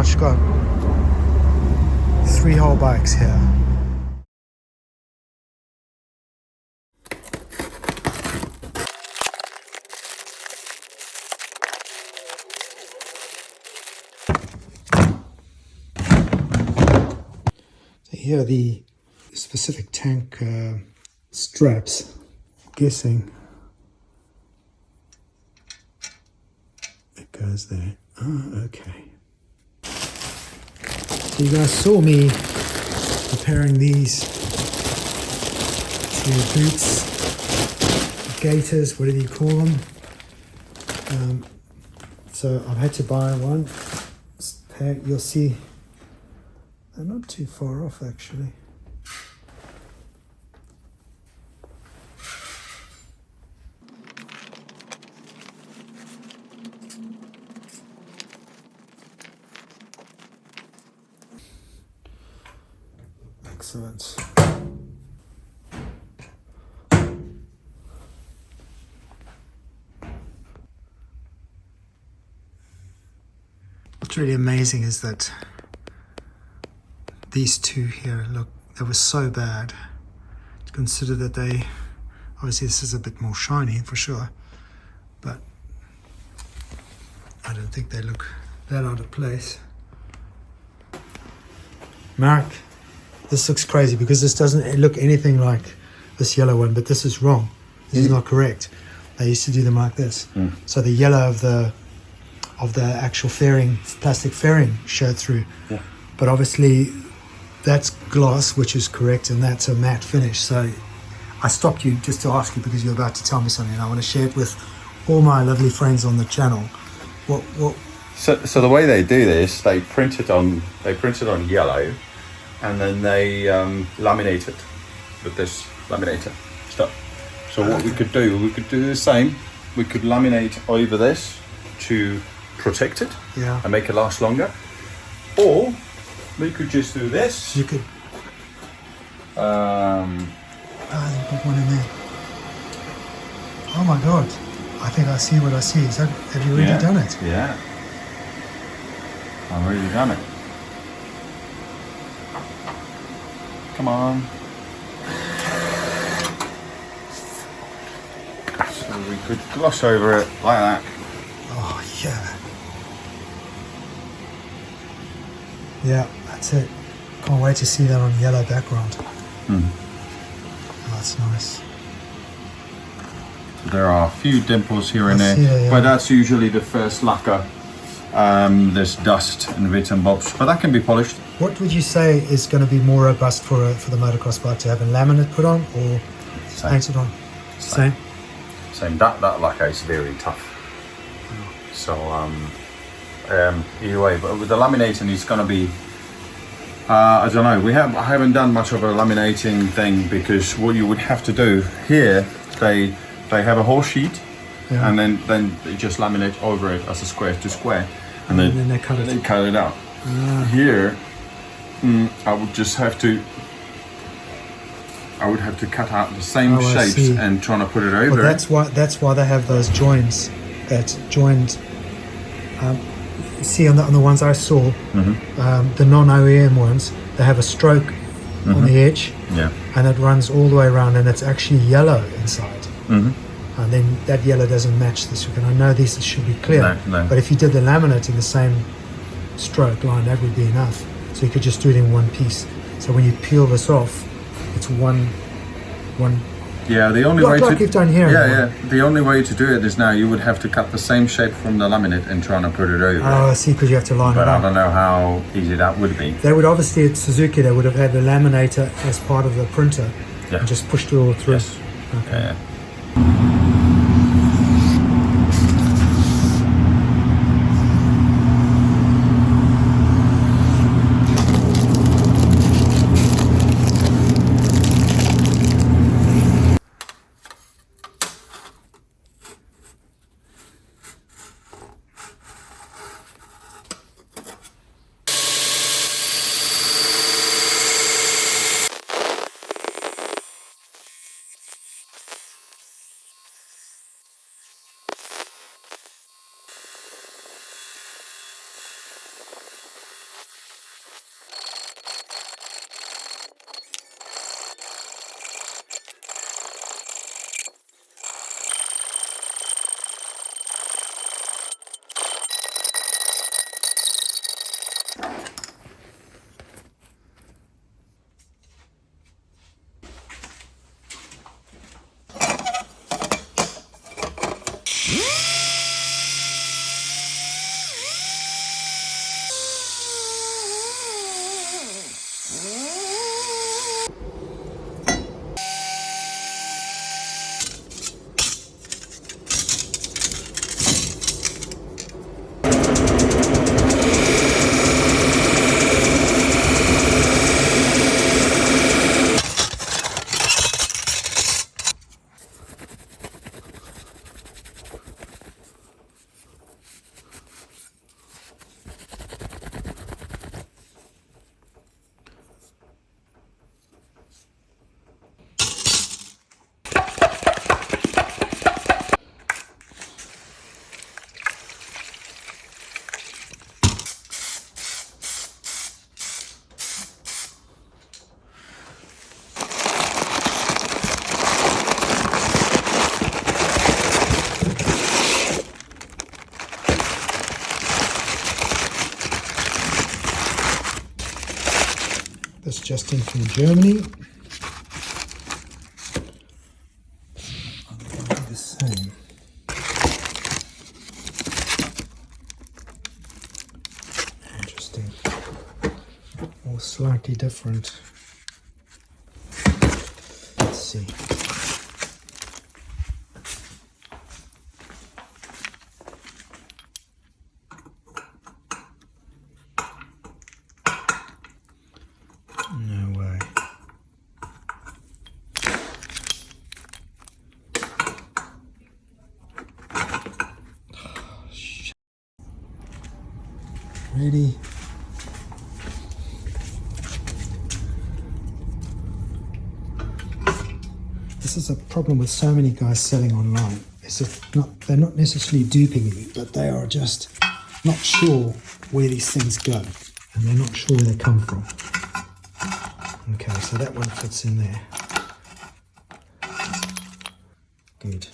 much got 3 whole bikes here. So here are the specific tank straps. I'm guessing it goes there. Oh, okay. So you guys saw me preparing these to boots, gaiters, whatever you call them. So I've had to buy one. You'll see they're not too far off actually. Excellent. What's really amazing is that these two here, look, they were so bad. To consider that they, obviously this is a bit more shiny for sure, but I don't think they look that out of place. Mark, this looks crazy because this doesn't look anything like this yellow one, but this is wrong. This is not correct. They used to do them like this. So the yellow of the actual fairing, plastic fairing showed through. Yeah. But obviously that's gloss, which is correct, and that's a matte finish. So I stopped you just to ask you because you're about to tell me something, and I want to share it with all my lovely friends on the channel. So the way they do this, they print it on yellow, and then they laminate it with this laminator stuff. So what we could do the same. We could laminate over this to protect it, Yeah. and make it last longer, or we could just do this. You could. You put one in there. Oh my God! I think I see what I see. Have you really done it? Yeah, I've really done it. Come on. So we could gloss over it like that. Oh yeah. Yeah, that's it. Can't wait to see that on yellow background. Oh, that's nice. There are a few dimples here and there, yeah. but that's usually the first lacquer. There's dust and bits and bobs, but that can be polished. What would you say is going to be more robust for the motocross bike, to have a laminate put on or painted on? Same. That lacquer is very tough. So either way, but with the laminating, it's going to be. I don't know. I haven't done much of a laminating thing, because what you would have to do here, they have a whole sheet, and then they just laminate over it as a square to square, and then they cut it out. Here, I would have to cut out the same shapes and trying to put it over. Well, that's why they have those joins that joined. See on the ones I saw, the non-OEM ones, they have a stroke on the edge, and it runs all the way around, and it's actually yellow inside. And then that yellow doesn't match this. And I know these should be clear, No. but if you did the laminate in the same stroke line, that would be enough. So you could just do it in one piece. So when you peel this off, it's one. Yeah, the only way you've done here. The only way to do it is now you would have to cut the same shape from the laminate and trying to put it over. Oh, I see, because you have to line it up. But I don't know how easy that would be. They would obviously, at Suzuki, they would have had the laminator as part of the printer and just pushed it all through. Yes. Okay. Yeah. This just in from Germany. I'll do the same. Interesting. All slightly different. Let's see. No way. Oh, shit. Really? This is a problem with so many guys selling online. They're not necessarily duping you, but they are just not sure where these things go, and they're not sure where they come from. Okay, so that one fits in there. Good.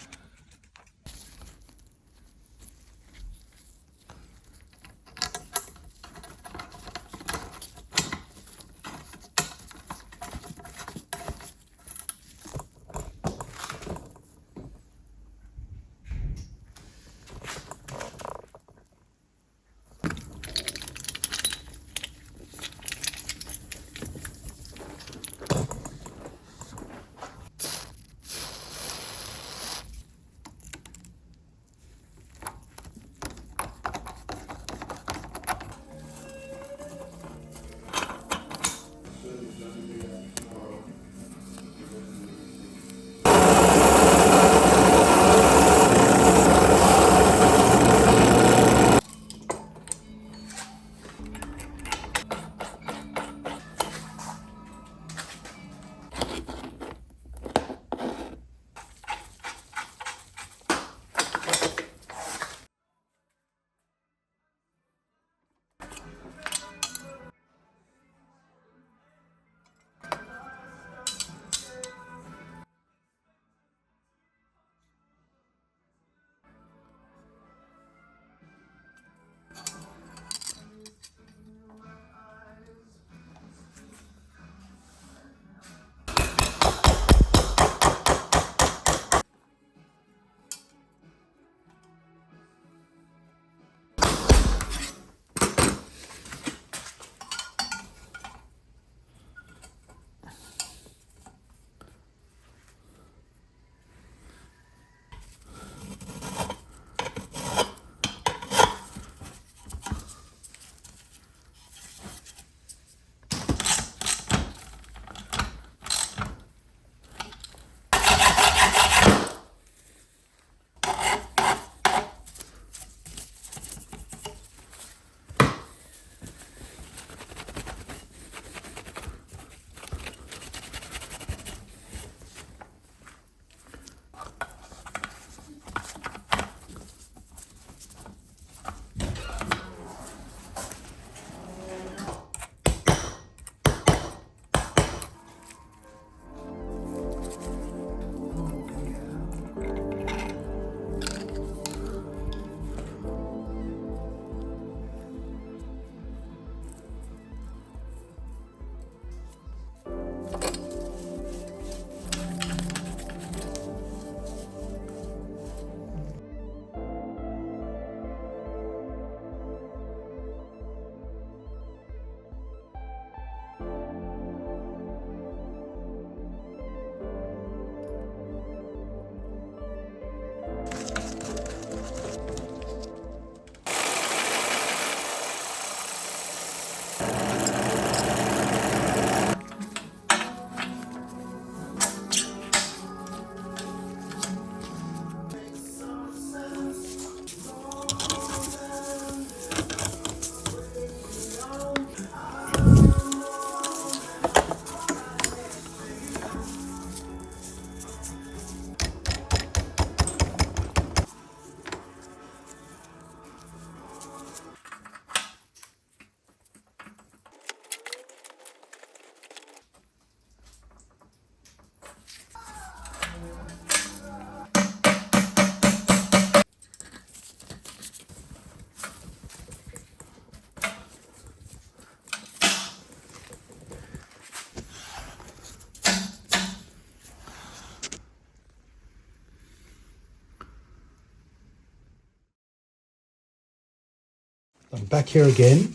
back here again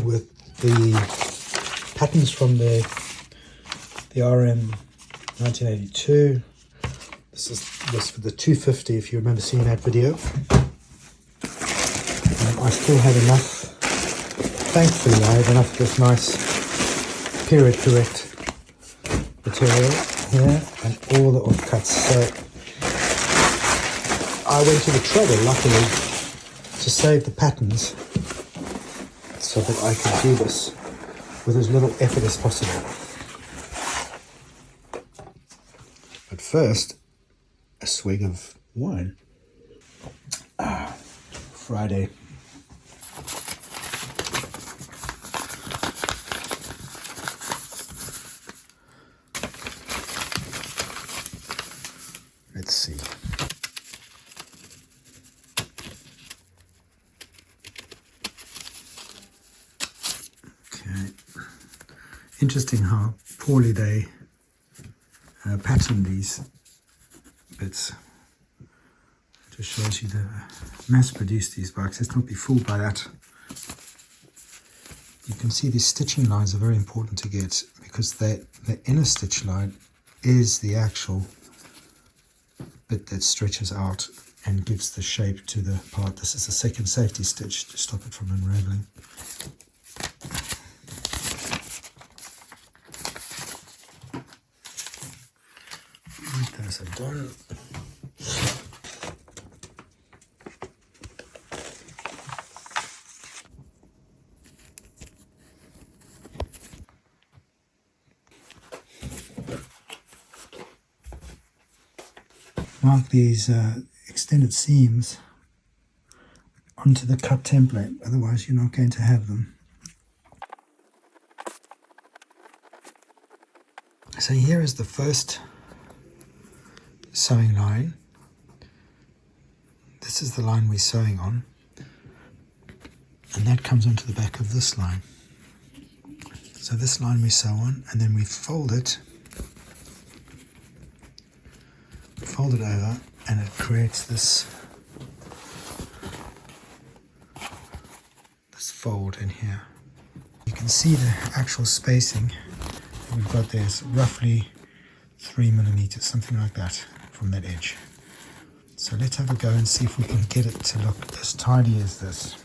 with the patterns from the RM 1982. This for the 250, if you remember seeing that video. I still have enough, thankfully I have enough of this nice period correct material here and all the offcuts. So I went to the trouble, luckily, to save the patterns so that I could do this with as little effort as possible. But first, a swig of wine. Friday. Let's see. Okay. Interesting how poorly they pattern these bits. Just shows you the mass-produced these bikes. Let's not be fooled by that. You can see these stitching lines are very important to get because the inner stitch line is the actual bit that stretches out and gives the shape to the part. This is the second safety stitch to stop it from unraveling. Right, those are done. Mark these extended seams onto the cut template, otherwise you're not going to have them. So here is the first sewing line. This is the line we're sewing on, and that comes onto the back of this line. So this line we sew on, and then we fold it over, and it creates this fold in here. You can see the actual spacing that we've got there is roughly 3 millimeters, something like that, from that edge. So let's have a go and see if we can get it to look as tidy as this.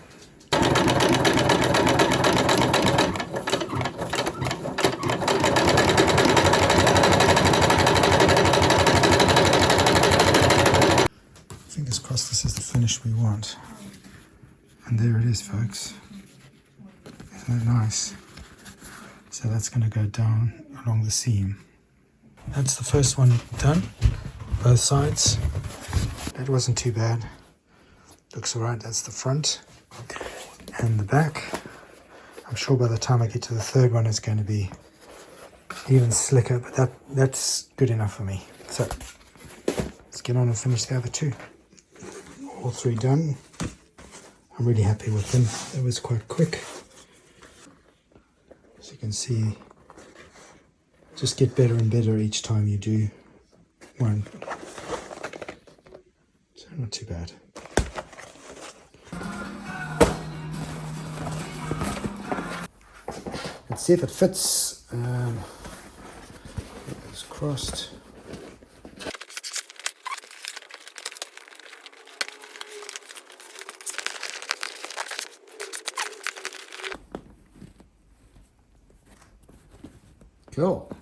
Fingers crossed this is the finish we want. And there it is, folks. Isn't that nice? So that's going to go down along the seam. That's the first one done, both sides. That wasn't too bad. Looks alright. That's the front and the back. I'm sure by the time I get to the third one it's going to be even slicker, but that's good enough for me. So let's get on and finish the other two. All three done. I'm really happy with them. That was quite quick. As you can see, just get better and better each time you do one. So not too bad. Let's see if it fits. It's crossed. Cool.